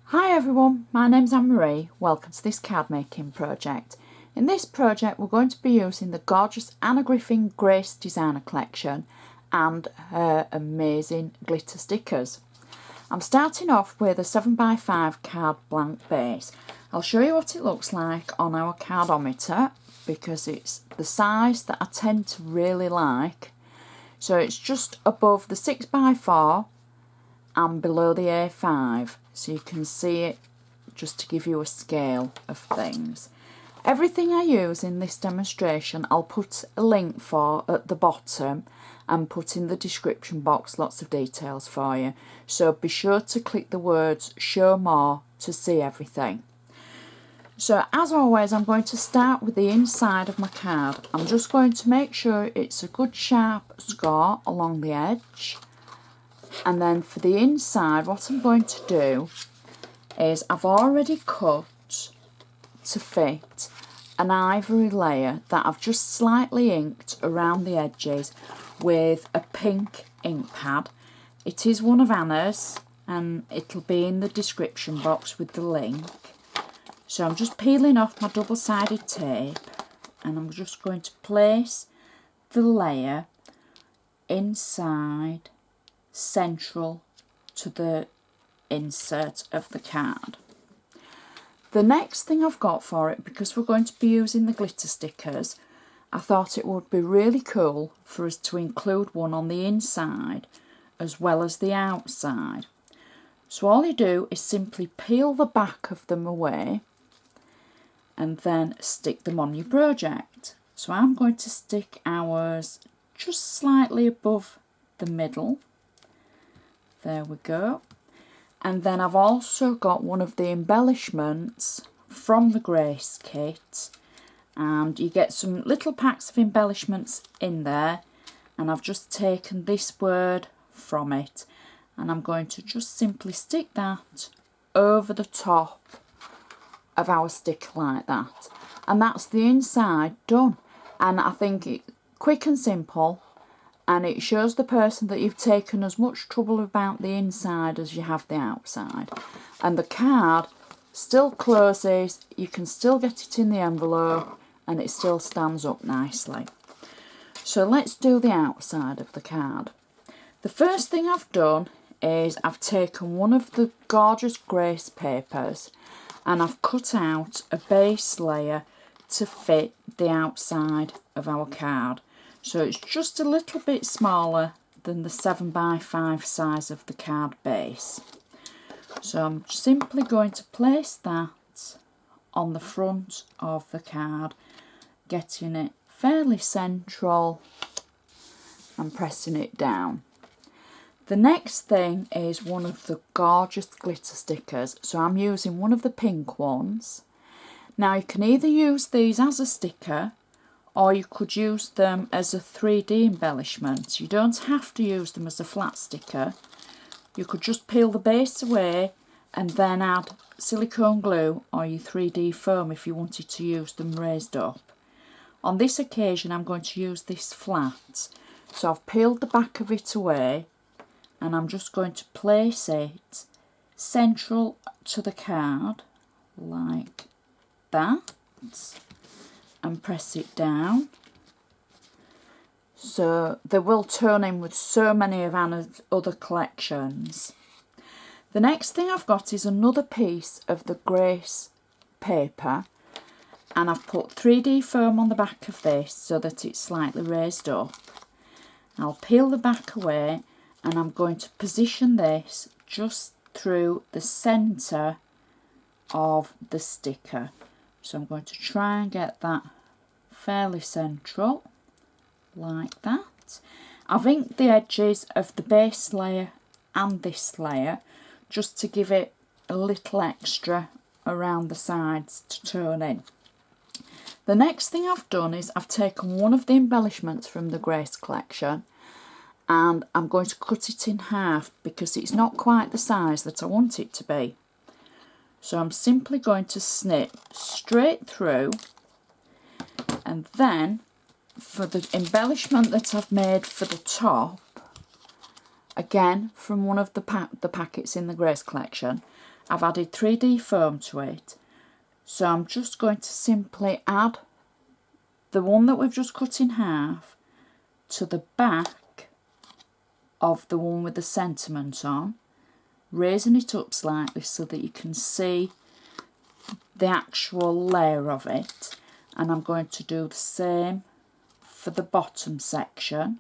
Hi everyone, my name's Anne-Marie. Welcome to this card making project. In this project we're going to be using the gorgeous Anna Griffin Grace Designer Collection and her amazing glitter stickers. I'm starting off with a 7x5 card blank base. I'll show you what it looks like on our cardometer because it's the size that I tend to really like. So it's just above the 6x4 and below the A5, so you can see it just to give you a scale of things. Everything I use in this demonstration I'll put a link for at the bottom and put in the description box lots of details for you, so be sure to click the words show more to see everything. So as always I'm going to start with the inside of my card. I'm just going to make sure it's a good sharp score along the edge. And then for the inside, what I'm going to do is I've already cut to fit an ivory layer that I've just slightly inked around the edges with a pink ink pad. It is one of Anna's and it'll be in the description box with the link. So I'm just peeling off my double-sided tape and I'm just going to place the layer inside central to the insert of the card. The next thing I've got for it, because we're going to be using the glitter stickers, I thought it would be really cool for us to include one on the inside as well as the outside. So all you do is simply peel the back of them away and then stick them on your project. So I'm going to stick ours just slightly above the middle. There we go. And then I've also got one of the embellishments from the Grace kit, and you get some little packs of embellishments in there, and I've just taken this word from it and I'm going to just simply stick that over the top of our sticker like that, and that's the inside done. And I think it's quick and simple, and it shows the person that you've taken as much trouble about the inside as you have the outside. And the card still closes, you can still get it in the envelope and it still stands up nicely. So let's do the outside of the card. The first thing I've done is I've taken one of the gorgeous Grace papers and I've cut out a base layer to fit the outside of our card. So it's just a little bit smaller than the 7x5 size of the card base. So I'm simply going to place that on the front of the card, getting it fairly central and pressing it down. The next thing is one of the gorgeous glitter stickers. So I'm using one of the pink ones. Now you can either use these as a sticker or you could use them as a 3D embellishment. You don't have to use them as a flat sticker. You could just peel the base away and then add silicone glue or your 3D foam if you wanted to use them raised up. On this occasion I'm going to use this flat. So I've peeled the back of it away and I'm just going to place it central to the card like that and press it down. So they will turn in with so many of Anna's other collections. The next thing I've got is another piece of the Grace paper, and I've put 3D foam on the back of this so that it's slightly raised up. I'll peel the back away and I'm going to position this just through the centre of the sticker. So I'm going to try and get that fairly central, like that. I've inked the edges of the base layer and this layer just to give it a little extra around the sides to tone in. The next thing I've done is I've taken one of the embellishments from the Grace collection and I'm going to cut it in half because it's not quite the size that I want it to be. So I'm simply going to snip straight through, and then for the embellishment that I've made for the top, again from one of the packets in the Grace collection, I've added 3D foam to it. So I'm just going to simply add the one that we've just cut in half to the back of the one with the sentiment on, raising it up slightly so that you can see the actual layer of it. And I'm going to do the same for the bottom section.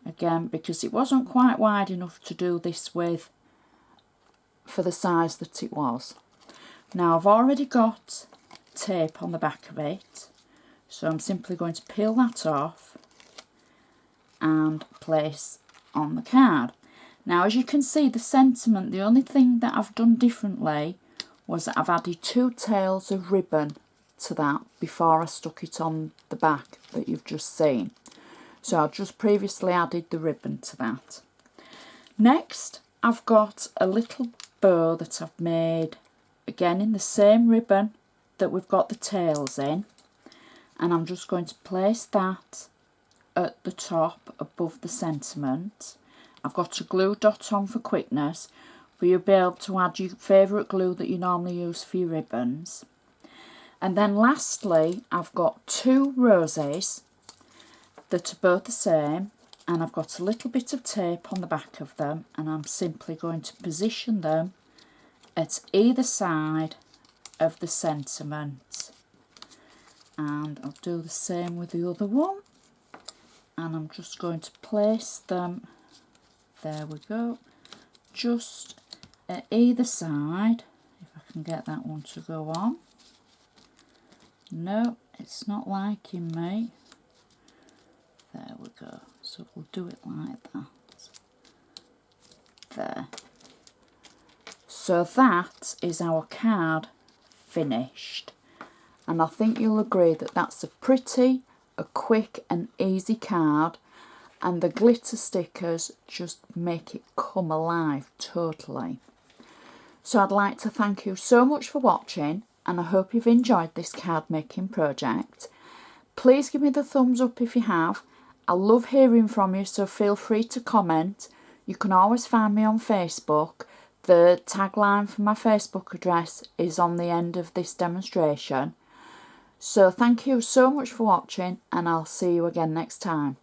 Again, because it wasn't quite wide enough to do this with for the size that it was. Now I've already got tape on the back of it, so I'm simply going to peel that off and place on the card. Now as you can see, the sentiment, the only thing that I've done differently was that I've added 2 tails of ribbon to that before I stuck it on the back that you've just seen. So I just previously added the ribbon to that. Next I've got a little bow that I've made again in the same ribbon that we've got the tails in, and I'm just going to place that at the top above the sentiment. I've got a glue dot on for quickness, but you'll be able to add your favourite glue that you normally use for your ribbons. And then lastly, I've got 2 roses that are both the same, and I've got a little bit of tape on the back of them, and I'm simply going to position them at either side of the sentiment. And I'll do the same with the other one, and I'm just going to place them, there we go, just at either side. If I can get that one to go on. No, it's not liking me. There we go. So we'll do it like that. There. So that is our card finished. And I think you'll agree that that's a pretty, a quick and easy card. And the glitter stickers just make it come alive totally. So I'd like to thank you so much for watching, and I hope you've enjoyed this card making project. Please give me the thumbs up if you have. I love hearing from you, so feel free to comment. You can always find me on Facebook. The tagline for my Facebook address is on the end of this demonstration. So thank you so much for watching, and I'll see you again next time.